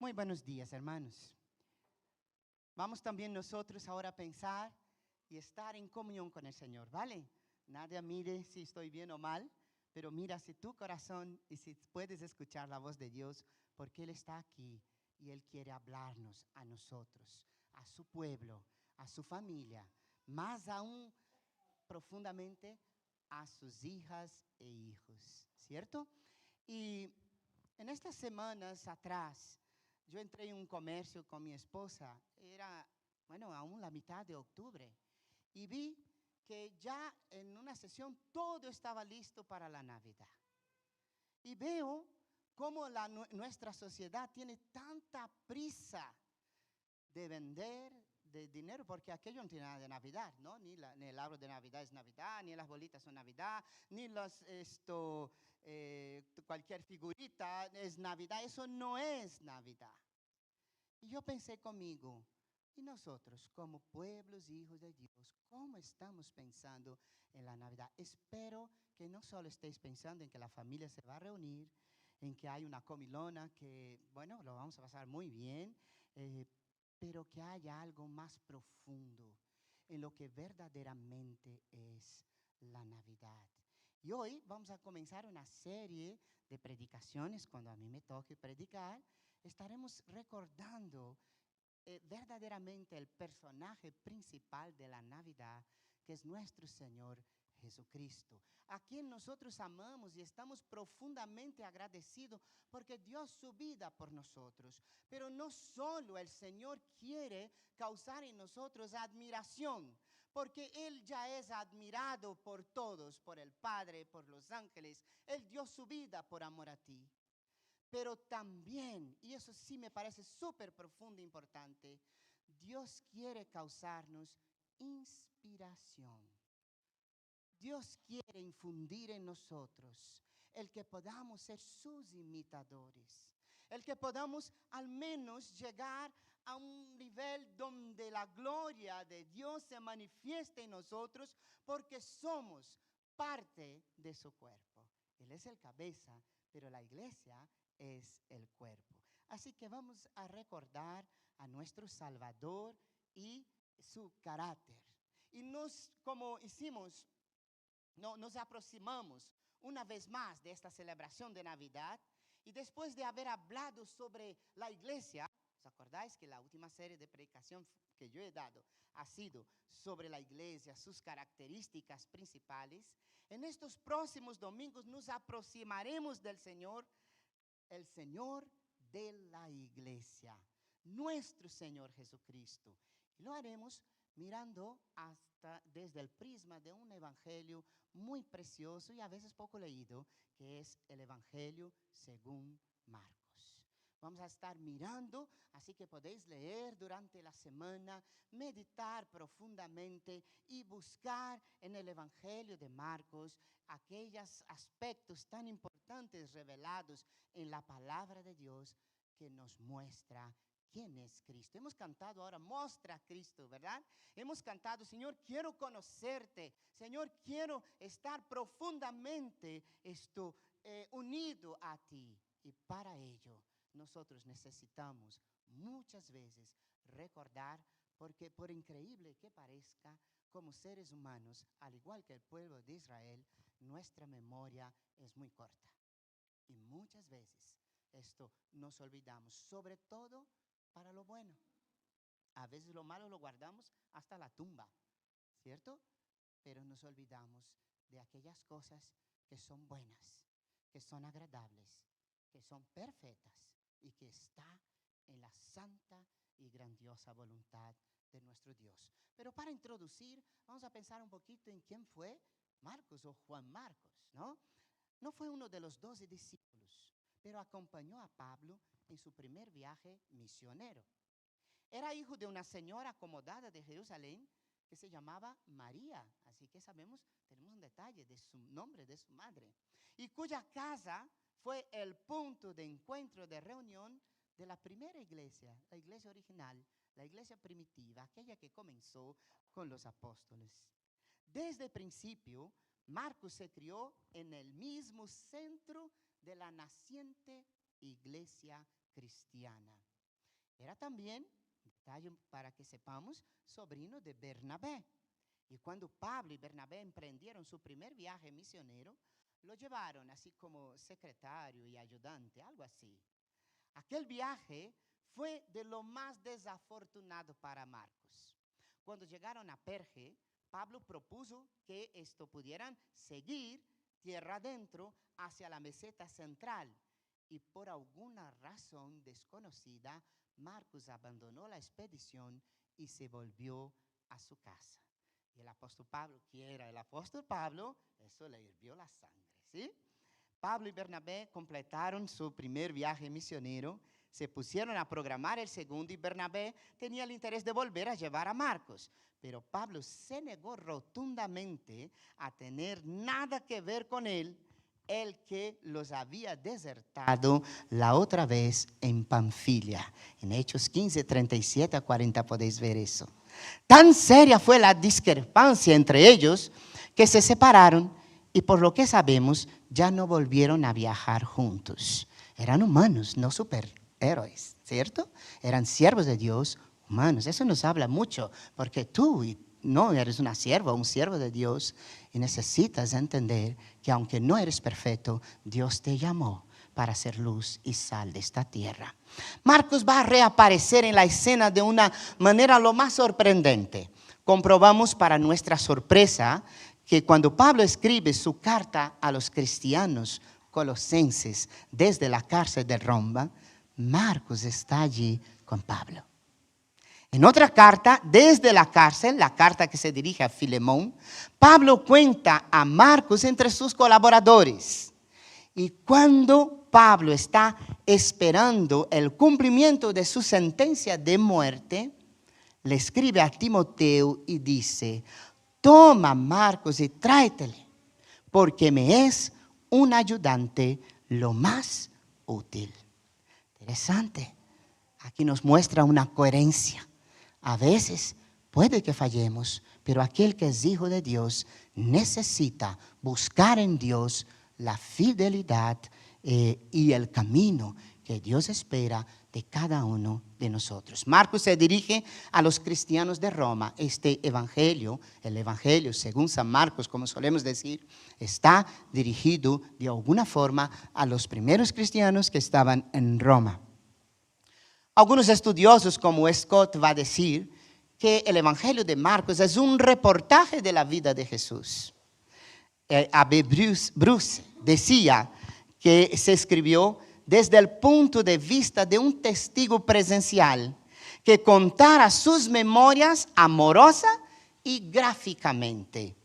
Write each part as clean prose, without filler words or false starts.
Muy buenos días, hermanos. Vamos también nosotros ahora a pensar y estar en comunión con el Señor, ¿vale? Nadie mire si estoy bien o mal, pero mira si tu corazón y si puedes escuchar la voz de Dios, porque Él está aquí y Él quiere hablarnos a nosotros, a su pueblo, a su familia, más aún profundamente a sus hijas e hijos, ¿cierto? Y en estas semanas atrás, yo entré en un comercio con mi esposa, era, bueno, aún la mitad de octubre, y vi que ya en una sesión todo estaba listo para la Navidad. Y veo cómo nuestra sociedad tiene tanta prisa de vender de dinero, porque aquello no tiene nada de Navidad, ¿no? Ni el árbol de Navidad es Navidad, ni las bolitas son Navidad, ni cualquier figurita es Navidad. Eso no es Navidad. Y yo pensé conmigo, y nosotros como pueblos, hijos de Dios, ¿cómo estamos pensando en la Navidad? Espero que no solo estéis pensando en que la familia se va a reunir, en que hay una comilona, que bueno, lo vamos a pasar muy bien, pero que haya algo más profundo en lo que verdaderamente es la Navidad. Y hoy vamos a comenzar una serie de predicaciones. Cuando a mí me toque predicar, estaremos recordando verdaderamente el personaje principal de la Navidad, que es nuestro Señor Jesucristo, a quien nosotros amamos y estamos profundamente agradecidos porque dio su vida por nosotros. Pero no solo el Señor quiere causar en nosotros admiración, porque Él ya es admirado por todos, por el Padre, por los ángeles. Él dio su vida por amor a ti. Pero también, y eso sí me parece súper profundo e importante, Dios quiere causarnos inspiración. Dios quiere infundir en nosotros el que podamos ser sus imitadores, el que podamos al menos llegar a un nivel donde la gloria de Dios se manifieste en nosotros porque somos parte de su cuerpo. Él es el cabeza, pero la iglesia es el cuerpo. Así que vamos a recordar a nuestro Salvador y su carácter. Y como hicimos, nos aproximamos una vez más de esta celebración de Navidad, y después de haber hablado sobre la iglesia, ¿os acordáis que la última serie de predicación que yo he dado ha sido sobre la iglesia, sus características principales? En estos próximos domingos nos aproximaremos del Señor, el Señor de la iglesia, nuestro Señor Jesucristo. Y lo haremos mirando desde el prisma de un evangelio muy precioso y a veces poco leído, que es el Evangelio según Marcos. Vamos a estar mirando, así que podéis leer durante la semana, meditar profundamente y buscar en el Evangelio de Marcos aquellos aspectos tan importantes revelados en la palabra de Dios que nos muestra quién es Cristo. Hemos cantado ahora, muestra a Cristo, ¿verdad? Hemos cantado, Señor, quiero conocerte. Señor, quiero estar profundamente unido a ti. Y para ello, nosotros necesitamos muchas veces recordar, porque por increíble que parezca, como seres humanos, al igual que el pueblo de Israel, nuestra memoria es muy corta. Y muchas veces esto nos olvidamos, sobre todo para lo bueno. A veces lo malo lo guardamos hasta la tumba, ¿cierto? Pero nos olvidamos de aquellas cosas que son buenas, que son agradables, que son perfectas y que está en la santa y grandiosa voluntad de nuestro Dios. Pero para introducir, vamos a pensar un poquito en quién fue Marcos o Juan Marcos, ¿no? No fue uno de los 12 discípulos, pero acompañó a Pablo en su primer viaje misionero. Era hijo de una señora acomodada de Jerusalén que se llamaba María, así que tenemos un detalle de su nombre, de su madre, y cuya casa fue el punto de encuentro, de reunión de la primera iglesia, la iglesia original, la iglesia primitiva, aquella que comenzó con los apóstoles. Desde el principio, Marcos se crió en el mismo centro de la naciente iglesia cristiana. Era también, detalle para que sepamos, sobrino de Bernabé. Y cuando Pablo y Bernabé emprendieron su primer viaje misionero, lo llevaron así como secretario y ayudante, algo así. Aquel viaje fue de lo más desafortunado para Marcos. Cuando llegaron a Perge, Pablo propuso que esto pudieran seguir tierra adentro hacia la meseta central. Y por alguna razón desconocida, Marcos abandonó la expedición y se volvió a su casa. Y el apóstol Pablo, ¿quién era el apóstol Pablo? Eso le hirvió la sangre, ¿sí? Pablo y Bernabé completaron su primer viaje misionero, se pusieron a programar el segundo y Bernabé tenía el interés de volver a llevar a Marcos. Pero Pablo se negó rotundamente a tener nada que ver con él, el que los había desertado la otra vez en Panfilia. En Hechos 15, 37 a 40 podéis ver eso. Tan seria fue la discrepancia entre ellos que se separaron y por lo que sabemos ya no volvieron a viajar juntos. Eran humanos, no superhéroes, ¿cierto? Eran siervos de Dios, humanos. Eso nos habla mucho porque tú no eres una sierva, un siervo de Dios y necesitas entender que aunque no eres perfecto, Dios te llamó para ser luz y sal de esta tierra. Marcos va a reaparecer en la escena de una manera lo más sorprendente. Comprobamos para nuestra sorpresa que cuando Pablo escribe su carta a los cristianos colosenses desde la cárcel de Roma, Marcos está allí con Pablo. En otra carta, desde la cárcel, la carta que se dirige a Filemón, Pablo cuenta a Marcos entre sus colaboradores. Y cuando Pablo está esperando el cumplimiento de su sentencia de muerte, le escribe a Timoteo y dice: toma Marcos y tráetele, porque me es un ayudante lo más útil. Interesante. Aquí nos muestra una coherencia. A veces puede que fallemos, pero aquel que es hijo de Dios necesita buscar en Dios la fidelidad y el camino que Dios espera de cada uno de nosotros. Marcos se dirige a los cristianos de Roma. Este evangelio, el evangelio según San Marcos, como solemos decir, está dirigido de alguna forma a los primeros cristianos que estaban en Roma. Algunos estudiosos como Scott va a decir que el evangelio de Marcos es un reportaje de la vida de Jesús. A.B. Bruce decía que se escribió desde el punto de vista de un testigo presencial que contara sus memorias amorosa y gráficamente.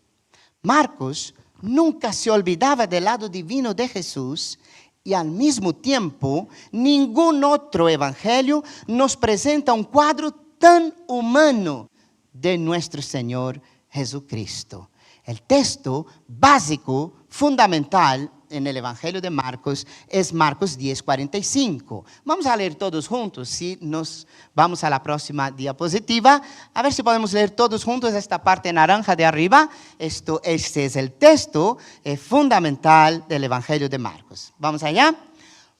Marcos nunca se olvidaba del lado divino de Jesús y al mismo tiempo ningún otro evangelio nos presenta un cuadro tan humano de nuestro Señor Jesucristo. El texto básico, fundamental en el Evangelio de Marcos es Marcos 10:45. Vamos a leer todos juntos. Si nos vamos a la próxima diapositiva, a ver si podemos leer todos juntos esta parte naranja de arriba. Este es el texto fundamental del Evangelio de Marcos. Vamos allá.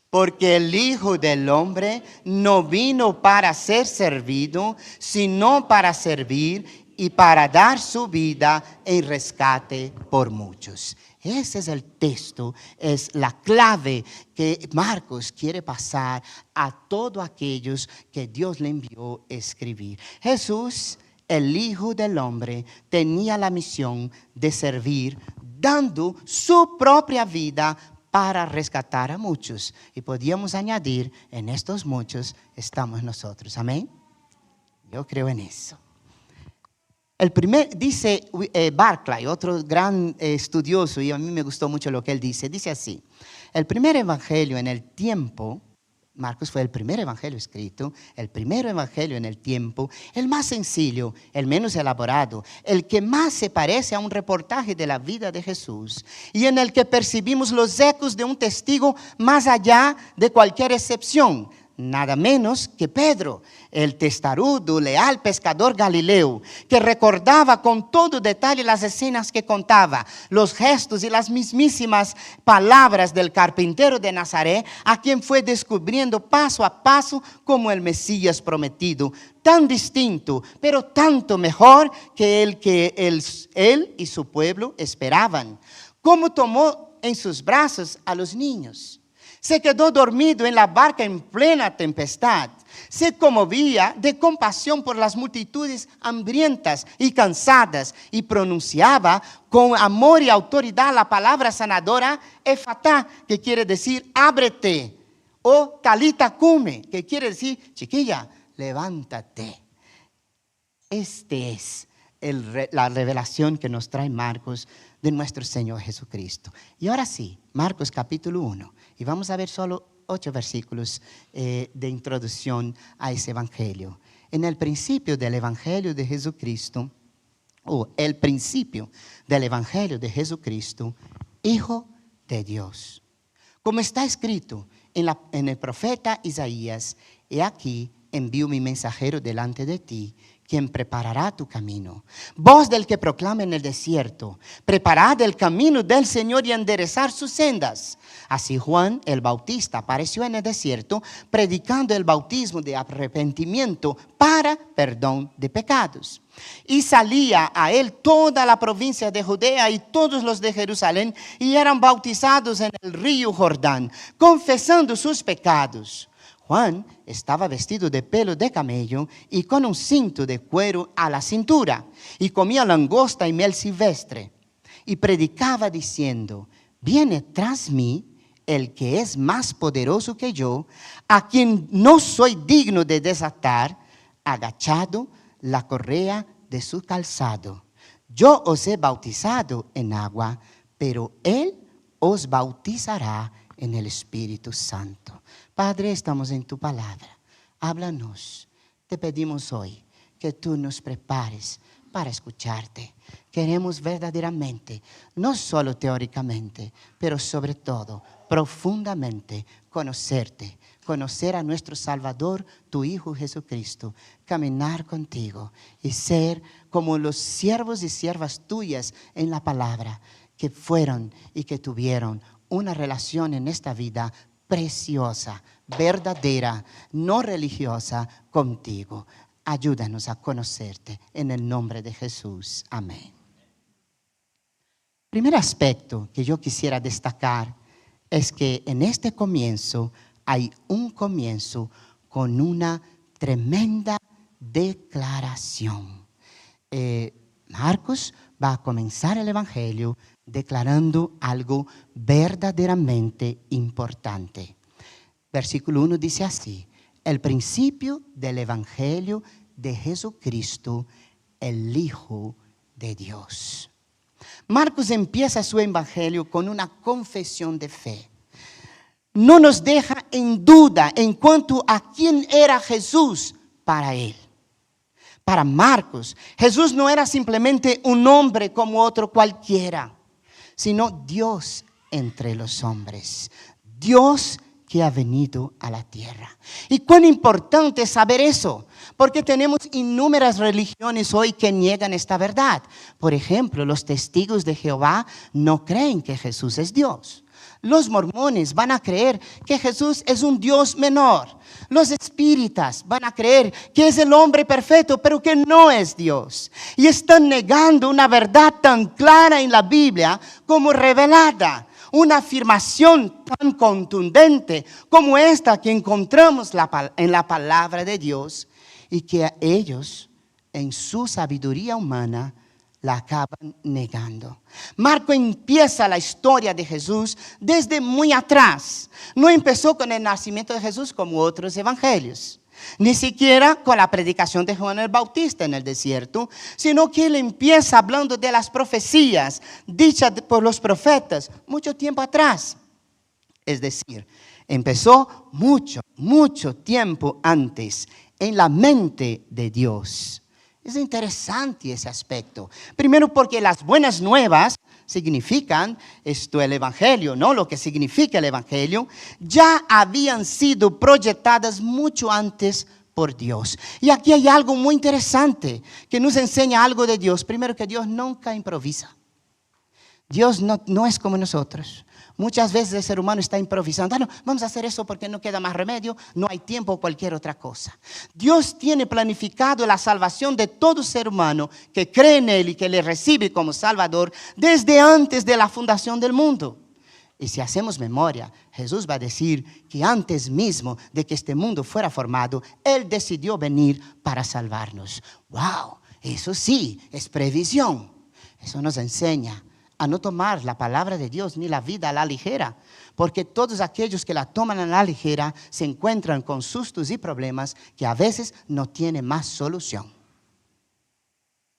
Porque el Hijo del Hombre no vino para ser servido, sino para servir y para dar su vida en rescate por muchos. Ese es el texto, es la clave que Marcos quiere pasar a todos aquellos que Dios le envió a escribir. Jesús, el Hijo del Hombre, tenía la misión de servir, dando su propia vida para rescatar a muchos. Y podíamos añadir, en estos muchos estamos nosotros. Amén. Yo creo en eso. Dice Barclay, otro gran estudioso, y a mí me gustó mucho lo que él dice así: el primer evangelio en el tiempo, Marcos fue el primer evangelio escrito, el primer evangelio en el tiempo, el más sencillo, el menos elaborado, el que más se parece a un reportaje de la vida de Jesús y en el que percibimos los ecos de un testigo más allá de cualquier excepción. nada menos que Pedro, el testarudo, leal pescador galileo, que recordaba con todo detalle las escenas que contaba, los gestos y las mismísimas palabras del carpintero de Nazaret, a quien fue descubriendo paso a paso como el Mesías prometido, tan distinto, pero tanto mejor que él y su pueblo esperaban. Cómo tomó en sus brazos a los niños. Se quedó dormido en la barca en plena tempestad. Se conmovía de compasión por las multitudes hambrientas y cansadas y pronunciaba con amor y autoridad la palabra sanadora Efatá, que quiere decir ábrete, o talita cume, que quiere decir chiquilla, levántate. Este es la revelación que nos trae Marcos de nuestro Señor Jesucristo. Y ahora sí, Marcos capítulo 1. Y vamos a ver solo 8 versículos de introducción a ese evangelio. En el principio del evangelio de Jesucristo, o el principio del evangelio de Jesucristo, Hijo de Dios. Como está escrito en el profeta Isaías, he aquí envío mi mensajero delante de ti, quien preparará tu camino. Voz del que proclama en el desierto, preparad el camino del Señor y enderezar sus sendas. Así Juan el Bautista apareció en el desierto, predicando el bautismo de arrepentimiento para perdón de pecados. Y salía a él toda la provincia de Judea y todos los de Jerusalén, y eran bautizados en el río Jordán, confesando sus pecados. Juan estaba vestido de pelo de camello y con un cinto de cuero a la cintura, y comía langosta y miel silvestre. Y predicaba diciendo, viene tras mí el que es más poderoso que yo, a quien no soy digno de desatar, agachado la correa de su calzado. Yo os he bautizado en agua, pero él os bautizará en el Espíritu Santo. Padre, estamos en tu palabra. Háblanos. Te pedimos hoy que tú nos prepares para escucharte. Queremos verdaderamente, no solo teóricamente, pero sobre todo profundamente conocerte, conocer a nuestro Salvador, tu Hijo Jesucristo, caminar contigo y ser como los siervos y siervas tuyas en la palabra, que fueron y que tuvieron una relación en esta vida preciosa, verdadera, no religiosa contigo. Ayúdanos a conocerte en el nombre de Jesús. Amén. Primer aspecto que yo quisiera destacar es que en este comienzo hay un comienzo con una tremenda declaración. Marcos va a comenzar el evangelio declarando algo verdaderamente importante. Versículo 1 dice así: el principio del evangelio de Jesucristo, el Hijo de Dios. Marcos empieza su evangelio con una confesión de fe. No nos deja en duda en cuanto a quién era Jesús para él. Para Marcos, Jesús no era simplemente un hombre como otro cualquiera, sino Dios entre los hombres. Dios que ha venido a la tierra. Y cuán importante es saber eso, porque tenemos innumerables religiones hoy que niegan esta verdad. Por ejemplo, los testigos de Jehová no creen que Jesús es Dios. Los mormones van a creer que Jesús es un Dios menor. Los espíritas van a creer que es el hombre perfecto, pero que no es Dios. Y están negando una verdad tan clara en la Biblia como revelada. Una afirmación tan contundente como esta que encontramos en la palabra de Dios, y que ellos, en su sabiduría humana, la acaban negando. Marco empieza la historia de Jesús desde muy atrás. No empezó con el nacimiento de Jesús como otros evangelios, ni siquiera con la predicación de Juan el Bautista en el desierto, sino que él empieza hablando de las profecías dichas por los profetas mucho tiempo atrás. Es decir, empezó mucho tiempo antes en la mente de Dios. Es interesante ese aspecto. Primero porque las buenas nuevas significan el Evangelio, ¿no? Lo que significa el Evangelio, ya habían sido proyectadas mucho antes por Dios. Y aquí hay algo muy interesante que nos enseña algo de Dios. Primero que Dios nunca improvisa. Dios no es como nosotros. Muchas veces el ser humano está improvisando. No, vamos a hacer eso porque no queda más remedio, no hay tiempo o cualquier otra cosa. Dios tiene planificado la salvación de todo ser humano que cree en Él y que le recibe como Salvador desde antes de la fundación del mundo. Y si hacemos memoria, Jesús va a decir que antes mismo de que este mundo fuera formado, Él decidió venir para salvarnos. ¡Wow! Eso sí, es previsión. Eso nos enseña a no tomar la palabra de Dios ni la vida a la ligera, porque todos aquellos que la toman a la ligera se encuentran con sustos y problemas que a veces no tienen más solución.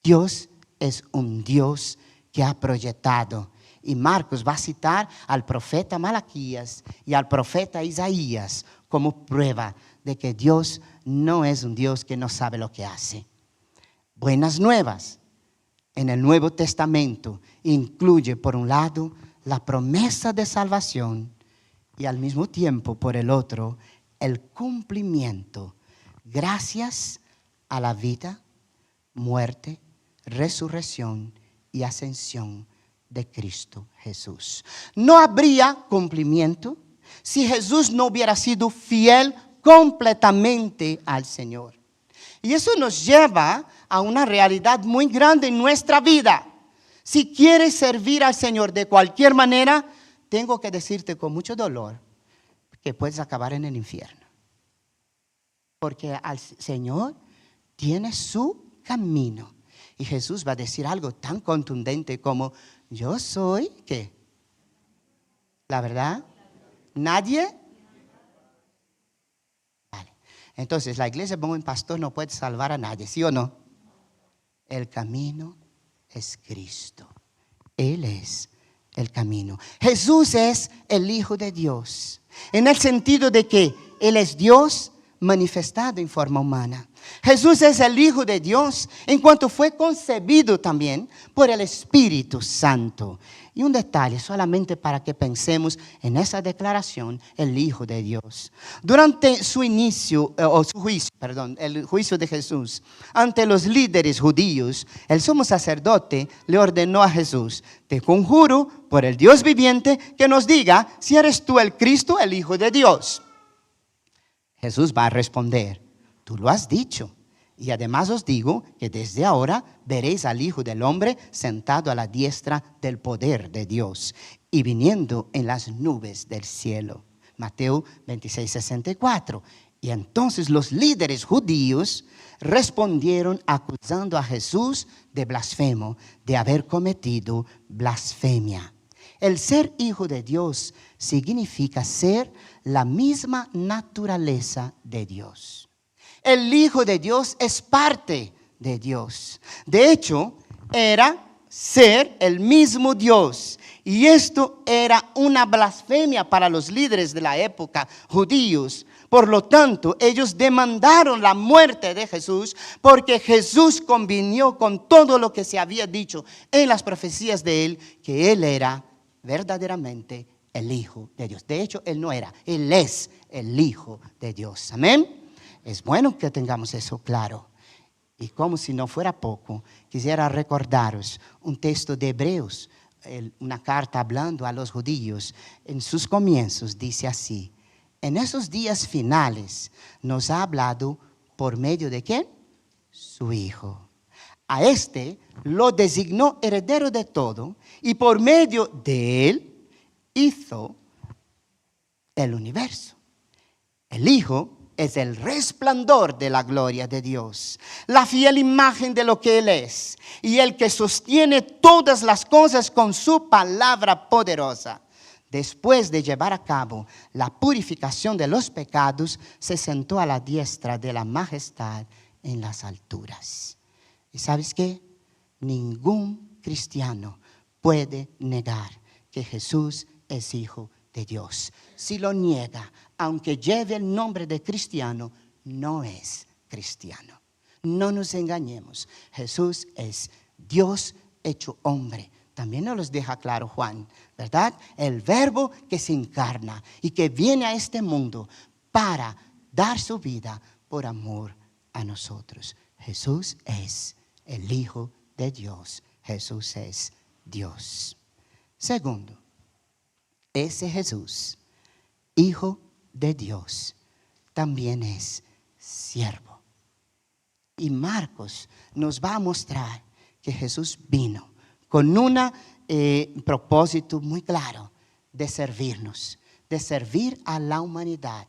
Dios es un Dios que ha proyectado, y Marcos va a citar al profeta Malaquías y al profeta Isaías como prueba de que Dios no es un Dios que no sabe lo que hace. Buenas nuevas en el Nuevo Testamento incluye, por un lado, la promesa de salvación y al mismo tiempo, por el otro, el cumplimiento gracias a la vida, muerte, resurrección y ascensión de Cristo Jesús. No habría cumplimiento si Jesús no hubiera sido fiel completamente al Señor. Y eso nos lleva a una realidad muy grande en nuestra vida. Si quieres servir al Señor de cualquier manera, tengo que decirte con mucho dolor que puedes acabar en el infierno. Porque al Señor tiene su camino. Y Jesús va a decir algo tan contundente como: yo soy, ¿qué? ¿La verdad? ¿Nadie? Vale. Entonces, la iglesia de buen pastor no puede salvar a nadie, ¿sí o no? El camino es Cristo. Él es el camino. Jesús es el Hijo de Dios, en el sentido de que Él es Dios manifestado en forma humana. Jesús es el Hijo de Dios en cuanto fue concebido también por el Espíritu Santo. Y un detalle solamente para que pensemos en esa declaración: el Hijo de Dios. Durante su inicio, el juicio de Jesús ante los líderes judíos, el sumo sacerdote le ordenó a Jesús: te conjuro por el Dios viviente que nos diga si eres tú el Cristo, el Hijo de Dios. Jesús va a responder: tú lo has dicho. Y además os digo que desde ahora veréis al Hijo del Hombre sentado a la diestra del poder de Dios y viniendo en las nubes del cielo. Mateo 26:64. Y entonces los líderes judíos respondieron acusando a Jesús de blasfemo, de haber cometido blasfemia. El ser hijo de Dios significa ser la misma naturaleza de Dios. El Hijo de Dios es parte de Dios. De hecho, era ser el mismo Dios. Y esto era una blasfemia para los líderes de la época, judíos. Por lo tanto, ellos demandaron la muerte de Jesús porque Jesús convinió con todo lo que se había dicho en las profecías de Él, que Él era verdaderamente el Hijo de Dios. De hecho, Él no era, Él es el Hijo de Dios. Amén. Es bueno que tengamos eso claro. Y como si no fuera poco, quisiera recordaros un texto de Hebreos, una carta hablando a los judíos. En sus comienzos dice así: en esos días finales nos ha hablado por medio de ¿quién? Su Hijo. A este lo designó heredero de todo y por medio de él hizo el universo. El Hijo es el resplandor de la gloria de Dios, la fiel imagen de lo que Él es, y el que sostiene todas las cosas con su palabra poderosa. Después de llevar a cabo la purificación de los pecados, se sentó a la diestra de la majestad en las alturas. ¿Y sabes qué? Ningún cristiano puede negar que Jesús es Hijo de Dios. Si lo niega, aunque lleve el nombre de cristiano, no es cristiano. No nos engañemos. Jesús es Dios hecho hombre. También nos los deja claro Juan, ¿verdad? El verbo que se encarna y que viene a este mundo para dar su vida por amor a nosotros. Jesús es el Hijo de Dios. Jesús es Dios. Segundo, ese Jesús, Hijo de Dios, también es siervo. Y Marcos nos va a mostrar que Jesús vino con un propósito muy claro de servirnos, de servir a la humanidad,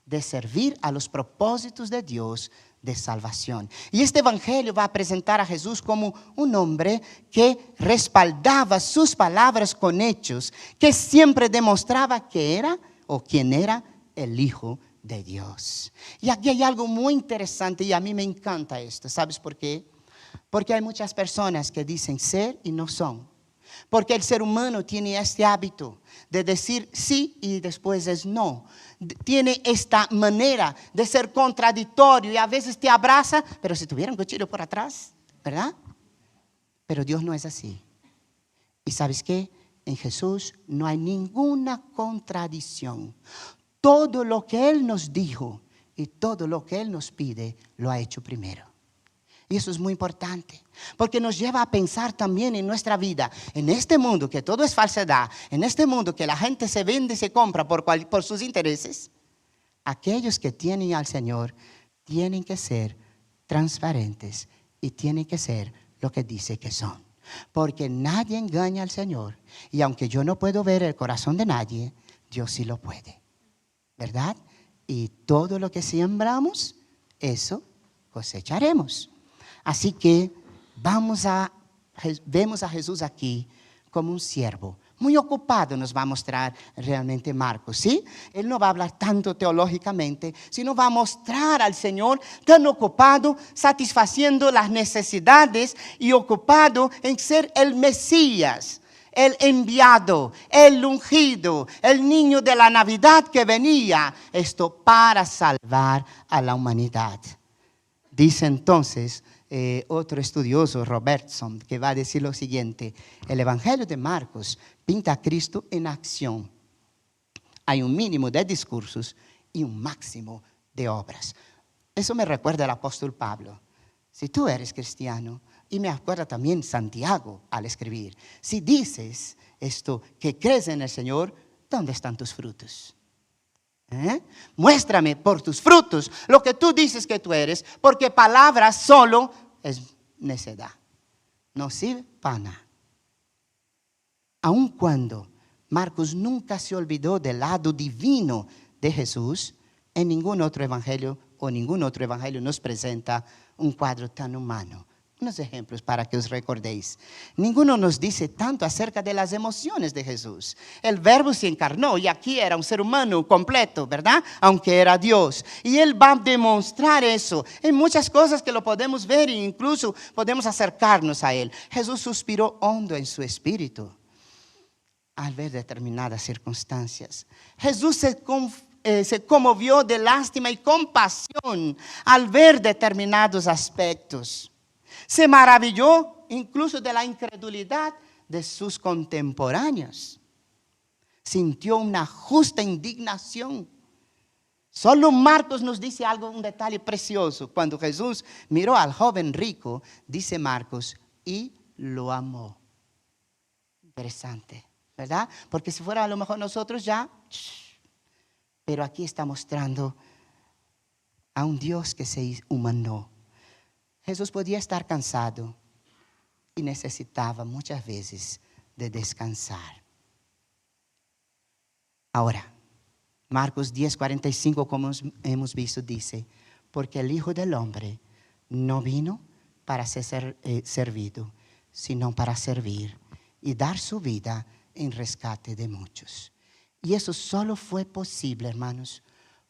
de servir a los propósitos de Dios de salvación. Y este evangelio va a presentar a Jesús como un hombre que respaldaba sus palabras con hechos, que siempre demostraba que era o quién era el Hijo de Dios. Y aquí hay algo muy interesante y a mí me encanta esto. ¿Sabes por qué? Porque hay muchas personas que dicen ser y no son. Porque el ser humano tiene este hábito de decir sí y después es no. Tiene esta manera de ser contradictorio y a veces te abraza, pero si tuviera un cuchillo por atrás, ¿verdad? Pero Dios no es así. ¿Y sabes qué? En Jesús no hay ninguna contradicción. Todo lo que Él nos dijo y todo lo que Él nos pide, lo ha hecho primero. Y eso es muy importante, porque nos lleva a pensar también en nuestra vida, en este mundo que todo es falsedad, en este mundo que la gente se vende y se compra por sus intereses. Aquellos que tienen al Señor tienen que ser transparentes y tienen que ser lo que dice que son. Porque nadie engaña al Señor. Y aunque yo no puedo ver el corazón de nadie, Dios sí lo puede. ¿Verdad? Y todo lo que sembramos, eso cosecharemos. Así que vemos a Jesús aquí como un siervo. Muy ocupado nos va a mostrar realmente Marcos, ¿sí? Él no va a hablar tanto teológicamente, sino va a mostrar al Señor tan ocupado, satisfaciendo las necesidades y ocupado en ser el Mesías, el enviado, el ungido, el niño de la Navidad que venía, esto para salvar a la humanidad. Dice entonces otro estudioso, Robertson, que va a decir lo siguiente: el Evangelio de Marcos pinta a Cristo en acción. Hay un mínimo de discursos y un máximo de obras. Eso me recuerda al apóstol Pablo. Si tú eres cristiano, y me acuerda también Santiago al escribir, si dices esto, que crees en el Señor, ¿dónde están tus frutos? Muéstrame por tus frutos lo que tú dices que tú eres, porque palabras solo es necedad, no sirve para nada. Aun cuando Marcos nunca se olvidó del lado divino de Jesús, en ningún otro evangelio nos presenta un cuadro tan humano. Unos ejemplos para que os recordéis. Ninguno nos dice tanto acerca de las emociones de Jesús. El verbo se encarnó y aquí era un ser humano completo, ¿verdad? Aunque era Dios. Y Él va a demostrar eso en muchas cosas que lo podemos ver e incluso podemos acercarnos a Él. Jesús suspiró hondo en su espíritu al ver determinadas circunstancias. Jesús se conmovió de lástima y compasión al ver determinados aspectos. Se maravilló incluso de la incredulidad de sus contemporáneos. Sintió una justa indignación. Solo Marcos nos dice un detalle precioso. Cuando Jesús miró al joven rico, dice Marcos, y lo amó. Interesante, ¿verdad? Porque si fuera a lo mejor nosotros ya, pero aquí está mostrando a un Dios que se humanó. Jesús podía estar cansado y necesitaba muchas veces de descansar. Ahora, Marcos 10:45, como hemos visto, dice, porque el Hijo del Hombre no vino para ser servido, sino para servir y dar su vida en rescate de muchos. Y eso solo fue posible, hermanos,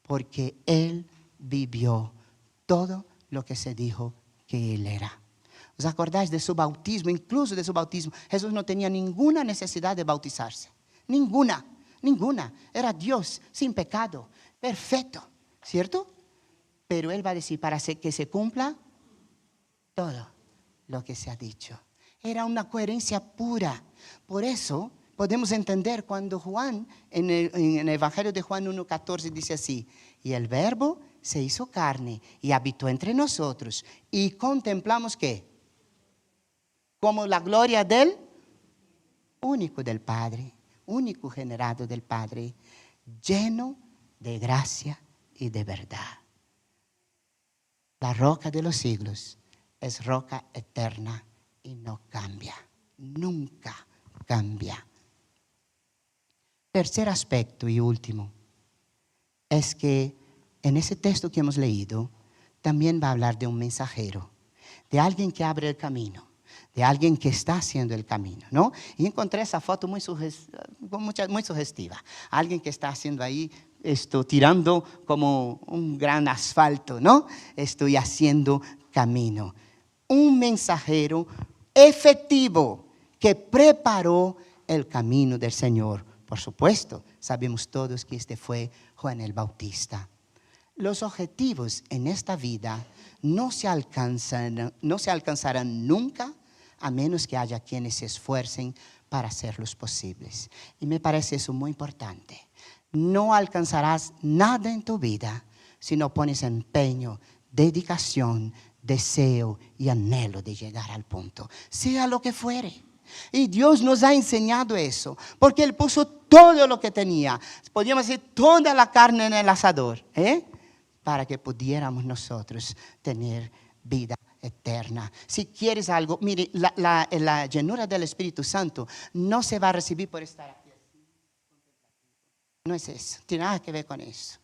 porque Él vivió todo lo que se dijo que Él era. ¿Os acordáis de su bautismo? Incluso de su bautismo. Jesús no tenía ninguna necesidad de bautizarse. Ninguna. Era Dios sin pecado, perfecto, ¿cierto? Pero Él va a decir, para que se cumpla todo lo que se ha dicho. Era una coherencia pura. Por eso podemos entender cuando Juan, en el Evangelio de Juan 1:14 dice así: y el verbo se hizo carne y habitó entre nosotros y contemplamos ¿qué? Como la gloria del único del Padre, único generado del Padre, lleno de gracia y de verdad. La roca de los siglos es roca eterna y no cambia, nunca cambia. Tercer aspecto y último es que en ese texto que hemos leído también va a hablar de un mensajero, de alguien que abre el camino, de alguien que está haciendo el camino, ¿no? Y encontré esa foto muy sugestiva. Alguien que está haciendo ahí, tirando como un gran asfalto, ¿no? Estoy haciendo camino. Un mensajero efectivo que preparó el camino del Señor. Por supuesto, sabemos todos que este fue Juan el Bautista. Los objetivos en esta vida no se alcanzarán nunca a menos que haya quienes se esfuercen para hacerlos posibles. Y me parece eso muy importante. No alcanzarás nada en tu vida si no pones empeño, dedicación, deseo y anhelo de llegar al punto, sea lo que fuere. Y Dios nos ha enseñado eso, porque Él puso todo lo que tenía, podríamos decir toda la carne en el asador, para que pudiéramos nosotros tener vida eterna. Si quieres algo, mire, la llenura del Espíritu Santo no se va a recibir por estar aquí. No es eso, tiene nada que ver con eso.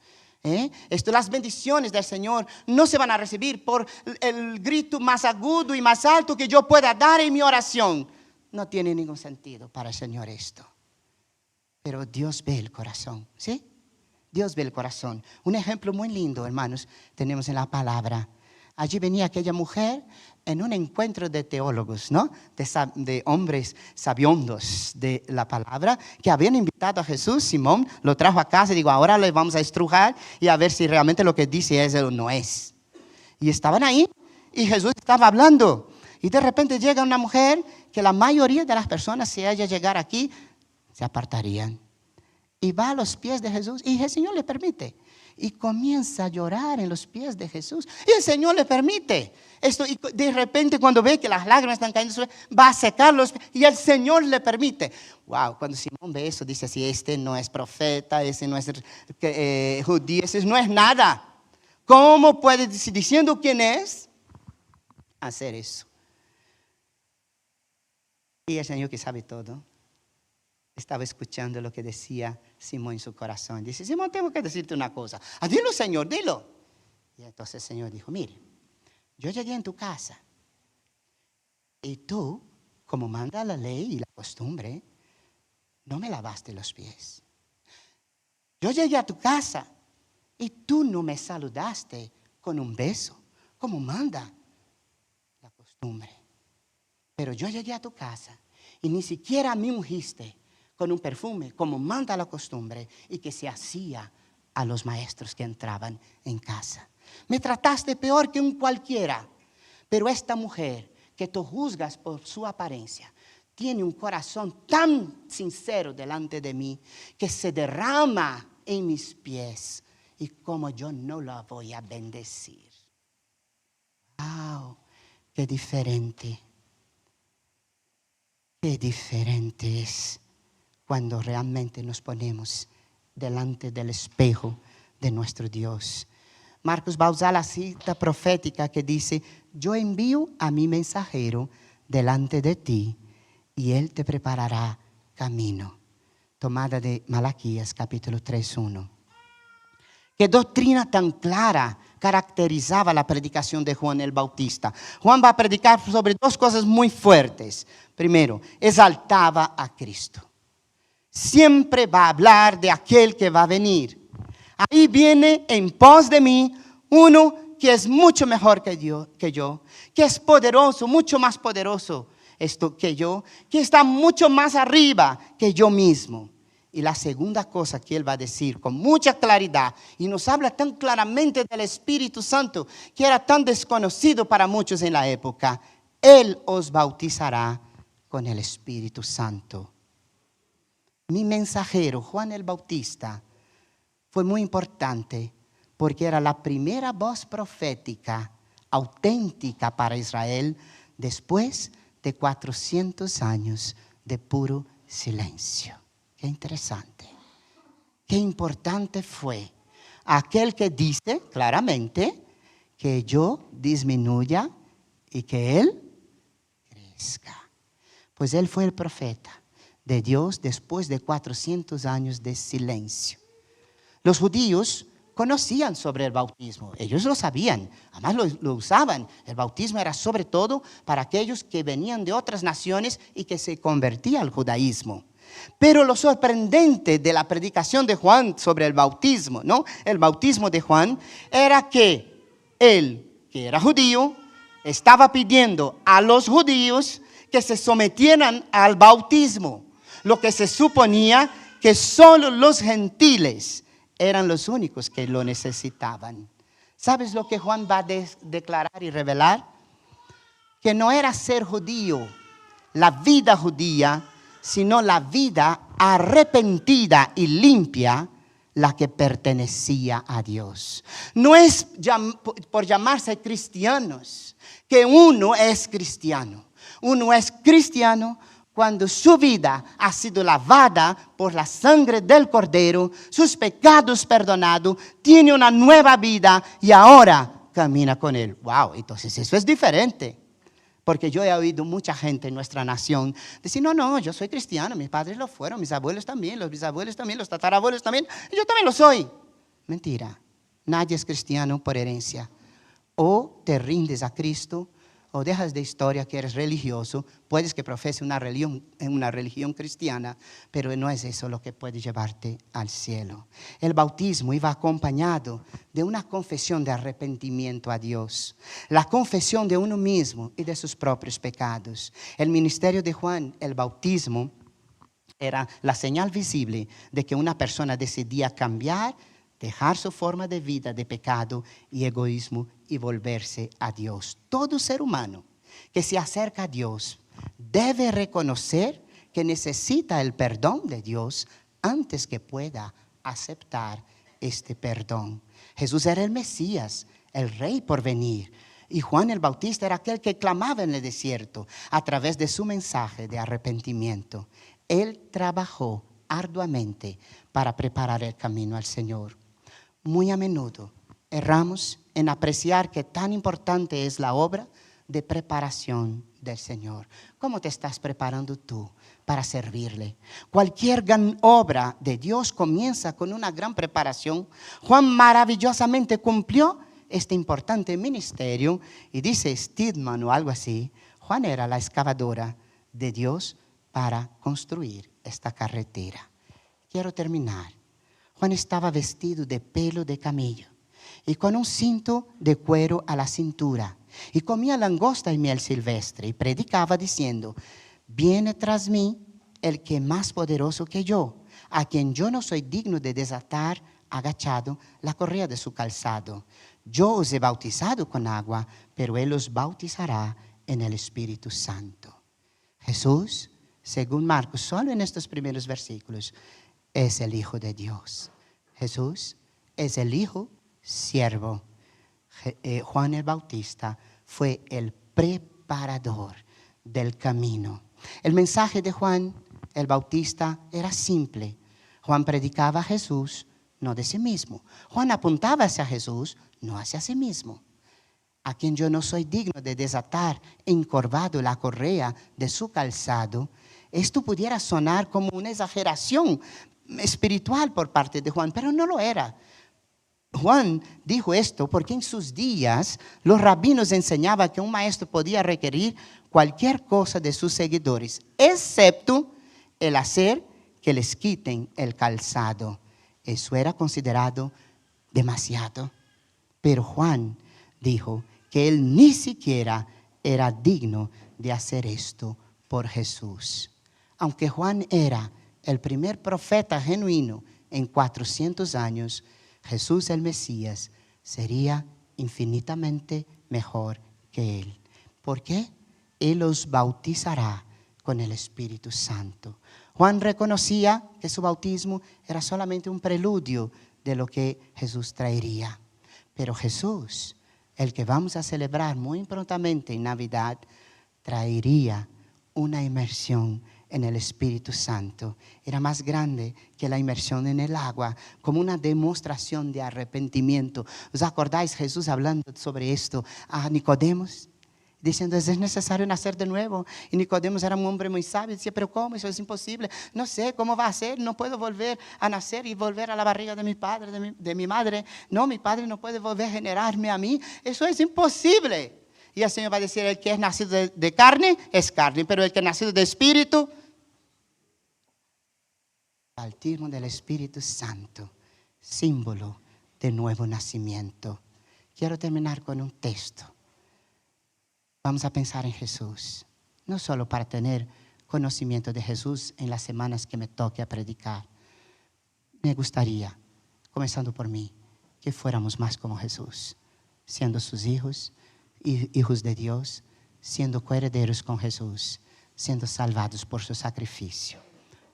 Las bendiciones del Señor no se van a recibir por el grito más agudo y más alto que yo pueda dar en mi oración. No tiene ningún sentido para el Señor esto. Pero Dios ve el corazón, ¿sí? Dios ve el corazón. Un ejemplo muy lindo, hermanos, tenemos en la palabra. Allí venía aquella mujer en un encuentro de teólogos, ¿no? De hombres sabiondos de la palabra, que habían invitado a Jesús. Simón lo trajo a casa y digo, ahora le vamos a estrujar y a ver si realmente lo que dice es o no es. Y estaban ahí y Jesús estaba hablando. Y de repente llega una mujer que la mayoría de las personas, si ella llegara aquí, se apartarían. Y va a los pies de Jesús y el Señor le permite. Y comienza a llorar en los pies de Jesús. Y el Señor le permite esto. Y de repente cuando ve que las lágrimas están cayendo, va a secarlos y el Señor le permite. Wow, cuando Simón ve eso, dice así, este no es profeta, este no es judío, este no es nada. ¿Cómo puede, diciendo quién es, hacer eso? Y el Señor que sabe todo, estaba escuchando lo que decía Simón en su corazón. Dice, Simón, tengo que decirte una cosa. Dilo, Señor, dilo. Y entonces el Señor dijo, mire, yo llegué en tu casa y tú, como manda la ley y la costumbre, no me lavaste los pies. Yo llegué a tu casa y tú no me saludaste con un beso, como manda la costumbre. Pero yo llegué a tu casa y ni siquiera me ungiste con un perfume, como manda la costumbre, y que se hacía a los maestros que entraban en casa. Me trataste peor que un cualquiera, pero esta mujer que tú juzgas por su apariencia, tiene un corazón tan sincero delante de mí, que se derrama en mis pies, y como yo no la voy a bendecir. ¡Wow! ¡Qué diferente! ¡Qué diferente es! Cuando realmente nos ponemos delante del espejo de nuestro Dios. Marcos va a usar la cita profética que dice, yo envío a mi mensajero delante de ti y él te preparará camino. Tomada de Malaquías capítulo 3:1. Qué doctrina tan clara caracterizaba la predicación de Juan el Bautista. Juan va a predicar sobre dos cosas muy fuertes. Primero, exaltaba a Cristo. Siempre va a hablar de aquel que va a venir. Ahí viene en pos de mí uno que es mucho mejor que yo, que es poderoso, mucho más poderoso que yo, que está mucho más arriba que yo mismo. Y la segunda cosa que Él va a decir con mucha claridad, y nos habla tan claramente del Espíritu Santo, que era tan desconocido para muchos en la época: Él os bautizará con el Espíritu Santo. Mi mensajero, Juan el Bautista, fue muy importante porque era la primera voz profética auténtica para Israel después de 400 años de puro silencio. Qué interesante, qué importante fue aquel que dice claramente que yo disminuya y que Él crezca. Pues Él fue el profeta de Dios después de 400 años de silencio. Los judíos conocían sobre el bautismo, ellos lo sabían, además lo usaban. El bautismo era sobre todo para aquellos que venían de otras naciones y que se convertían al judaísmo. Pero lo sorprendente de la predicación de Juan sobre el bautismo, ¿no? El bautismo de Juan era que él, que era judío, estaba pidiendo a los judíos que se sometieran al bautismo, lo que se suponía que solo los gentiles eran los únicos que lo necesitaban. ¿Sabes lo que Juan va a declarar y revelar? Que no era ser judío, la vida judía, sino la vida arrepentida y limpia, la que pertenecía a Dios. No es por llamarse cristianos que uno es cristiano. Uno es cristiano cuando su vida ha sido lavada por la sangre del Cordero, sus pecados perdonados, tiene una nueva vida y ahora camina con Él. Wow, entonces eso es diferente. Porque yo he oído mucha gente en nuestra nación decir: no, yo soy cristiano, mis padres lo fueron, mis abuelos también, los bisabuelos también, los tatarabuelos también, y yo también lo soy. Mentira, nadie es cristiano por herencia. O te rindes a Cristo, o dejas de historia que eres religioso. Puedes que profese una religión cristiana, pero no es eso lo que puede llevarte al cielo. El bautismo iba acompañado de una confesión de arrepentimiento a Dios, la confesión de uno mismo y de sus propios pecados. El ministerio de Juan, el bautismo, era la señal visible de que una persona decidía cambiar, dejar su forma de vida de pecado y egoísmo y volverse a Dios. Todo ser humano que se acerca a Dios debe reconocer que necesita el perdón de Dios antes que pueda aceptar este perdón. Jesús era el Mesías, el Rey por venir. Y Juan el Bautista era aquel que clamaba en el desierto a través de su mensaje de arrepentimiento. Él trabajó arduamente para preparar el camino al Señor. Muy a menudo erramos en apreciar que tan importante es la obra de preparación del Señor. ¿Cómo te estás preparando tú para servirle? Cualquier gran obra de Dios comienza con una gran preparación. Juan maravillosamente cumplió este importante ministerio y dice Stedman o algo así: Juan era la excavadora de Dios para construir esta carretera. Quiero terminar. Juan estaba vestido de pelo de camello y con un cinto de cuero a la cintura, y comía langosta y miel silvestre, y predicaba diciendo: viene tras mí el que es más poderoso que yo, a quien yo no soy digno de desatar agachado la correa de su calzado. Yo os he bautizado con agua, pero Él os bautizará en el Espíritu Santo. Jesús, según Marcos, solo en estos primeros versículos, es el Hijo de Dios. Jesús es el Hijo siervo. Juan el Bautista fue el preparador del camino. El mensaje de Juan el Bautista era simple. Juan predicaba a Jesús, no de sí mismo. Juan apuntaba hacia Jesús, no hacia sí mismo. A quien yo no soy digno de desatar encorvado la correa de su calzado. Esto pudiera sonar como una exageración espiritual por parte de Juan, pero no lo era. Juan dijo esto porque en sus días los rabinos enseñaban que un maestro podía requerir cualquier cosa de sus seguidores, excepto el hacer que les quiten el calzado. Eso era considerado demasiado. Pero Juan dijo que él ni siquiera era digno de hacer esto por Jesús. Aunque Juan era el primer profeta genuino en 400 años, Jesús el Mesías, sería infinitamente mejor que él. ¿Por qué? Él los bautizará con el Espíritu Santo. Juan reconocía que su bautismo era solamente un preludio de lo que Jesús traería. Pero Jesús, el que vamos a celebrar muy prontamente en Navidad, traería una inmersión en el Espíritu Santo. Era más grande que la inmersión en el agua, como una demostración de arrepentimiento. ¿Os acordáis Jesús hablando sobre esto a Nicodemos? Diciendo, es necesario nacer de nuevo. Y Nicodemos era un hombre muy sabio. Decía, pero ¿cómo? Eso es imposible. No sé, ¿cómo va a ser? No puedo volver a nacer y volver a la barriga de mi padre, de mi madre. No, mi padre no puede volver a generarme a mí. Eso es imposible. Y el Señor va a decir, el que es nacido de carne, es carne. Pero el que es nacido de espíritu, bautismo del Espíritu Santo, símbolo de nuevo nacimiento. Quiero terminar con un texto. Vamos a pensar en Jesús, no solo para tener conocimiento de Jesús en las semanas que me toque a predicar. Me gustaría, comenzando por mí, que fuéramos más como Jesús, siendo sus hijos, hijos de Dios, siendo coherederos con Jesús, siendo salvados por su sacrificio.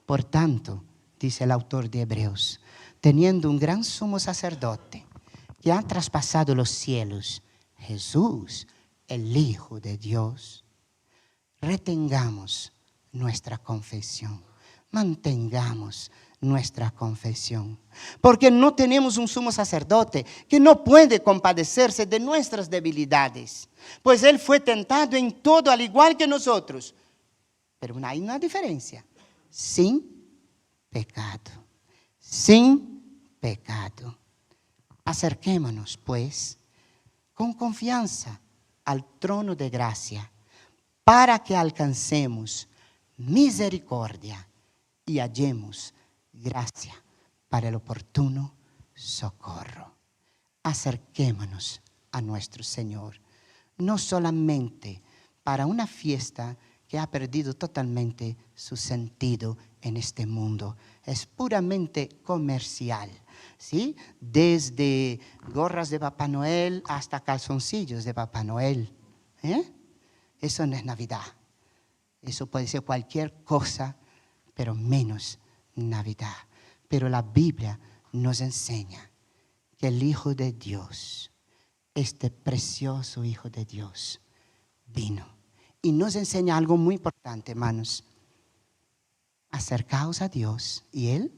Por tanto, dice el autor de Hebreos, teniendo un gran sumo sacerdote que ha traspasado los cielos, Jesús, el Hijo de Dios, retengamos nuestra confesión, mantengamos nuestra confesión, porque no tenemos un sumo sacerdote que no puede compadecerse de nuestras debilidades, pues Él fue tentado en todo al igual que nosotros, pero hay una diferencia, sin pecado, sin pecado. Acerquémonos pues con confianza al trono de gracia, para que alcancemos misericordia y hallemos gracia para el oportuno socorro. Acerquémonos a nuestro Señor, no solamente para una fiesta que ha perdido totalmente su sentido en este mundo, es puramente comercial, ¿sí? Desde gorras de Papá Noel hasta calzoncillos de Papá Noel. Eso no es Navidad. Eso puede ser cualquier cosa, pero menos Navidad. Pero la Biblia nos enseña que el Hijo de Dios, este precioso Hijo de Dios, vino. Y nos enseña algo muy importante, hermanos. Acercaos a Dios y Él.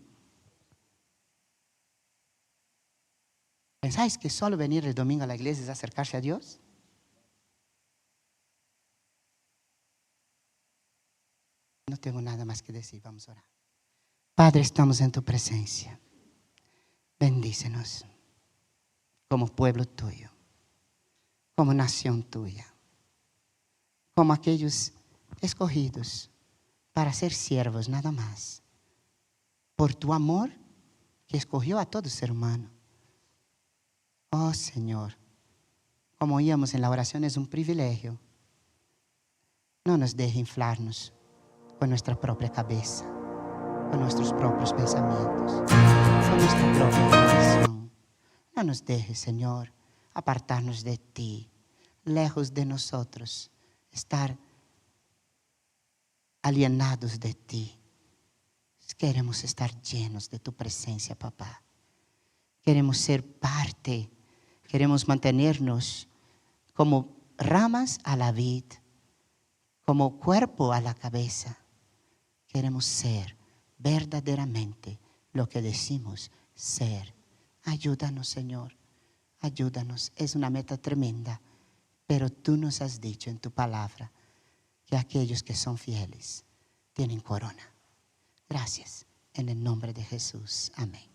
¿Pensáis que solo venir el domingo a la iglesia es acercarse a Dios? No tengo nada más que decir, vamos a orar. Padre, estamos en tu presencia. Bendícenos como pueblo tuyo, como nación tuya, como aquellos escogidos para ser siervos nada más, por tu amor que escogió a todo ser humano. Oh Señor, como oíamos en la oración, es un privilegio. No nos deje inflarnos con nuestra propia cabeza, con nuestros propios pensamientos, con nuestra propia condición. No nos deje, Señor, apartarnos de ti, lejos de nosotros, estar alienados de ti. Queremos estar llenos de tu presencia, papá. Queremos ser parte, queremos mantenernos como ramas a la vid, como cuerpo a la cabeza. Queremos ser verdaderamente lo que decimos ser. Ayúdanos, Señor, ayúdanos. Es una meta tremenda, pero tú nos has dicho en tu palabra que aquellos que son fieles tienen corona. Gracias, en el nombre de Jesús. Amén.